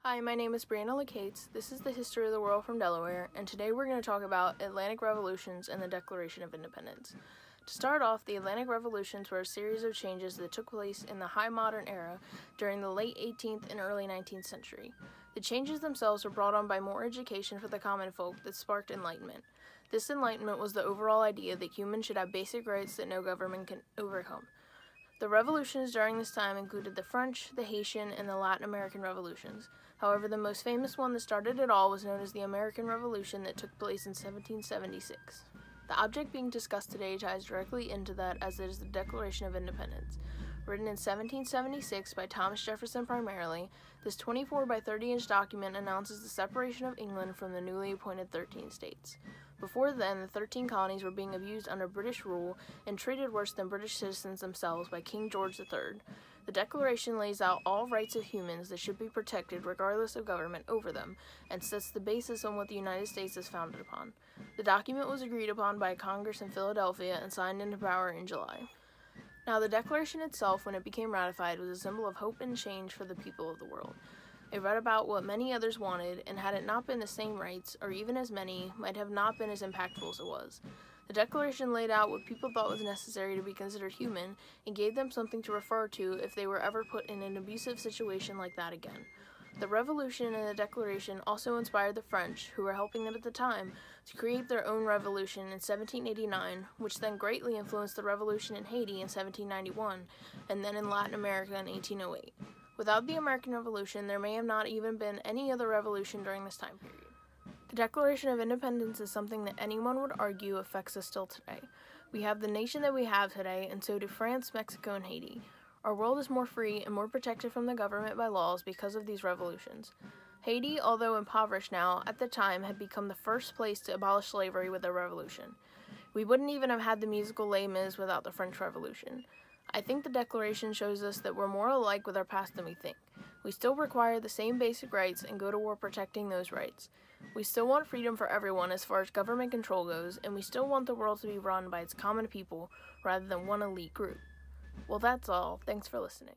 Hi, my name is Brianna Lacates. This is the History of the World from Delaware, and today we're going to talk about Atlantic Revolutions and the Declaration of Independence. To start off, the Atlantic Revolutions were a series of changes that took place in the High Modern Era during the late 18th and early 19th century. The changes themselves were brought on by more education for the common folk that sparked enlightenment. This enlightenment was the overall idea that humans should have basic rights that no government can overcome. The revolutions during this time included the French, the Haitian, and the Latin American revolutions. However, the most famous one that started it all was known as the American Revolution that took place in 1776. The object being discussed today ties directly into that, as it is the Declaration of Independence. Written in 1776 by Thomas Jefferson primarily, this 24 by 30-inch document announces the separation of England from the newly appointed 13 states. Before then, the 13 colonies were being abused under British rule and treated worse than British citizens themselves by King George III. The Declaration lays out all rights of humans that should be protected regardless of government over them, and sets the basis on what the United States is founded upon. The document was agreed upon by Congress in Philadelphia and signed into power in July. Now, the Declaration itself, when it became ratified, was a symbol of hope and change for the people of the world. It read about what many others wanted, and had it not been the same rights, or even as many, might have not been as impactful as it was. The Declaration laid out what people thought was necessary to be considered human, and gave them something to refer to if they were ever put in an abusive situation like that again. The Revolution and the Declaration also inspired the French, who were helping them at the time, to create their own revolution in 1789, which then greatly influenced the revolution in Haiti in 1791, and then in Latin America in 1808. Without the American Revolution, there may have not even been any other revolution during this time period. The Declaration of Independence is something that anyone would argue affects us still today. We have the nation that we have today, and so do France, Mexico, and Haiti. Our world is more free and more protected from the government by laws because of these revolutions. Haiti, although impoverished now, at the time had become the first place to abolish slavery with their revolution. We wouldn't even have had the musical Les Mis without the French Revolution. I think the Declaration shows us that we're more alike with our past than we think. We still require the same basic rights and go to war protecting those rights. We still want freedom for everyone as far as government control goes, and we still want the world to be run by its common people rather than one elite group. Well, that's all. Thanks for listening.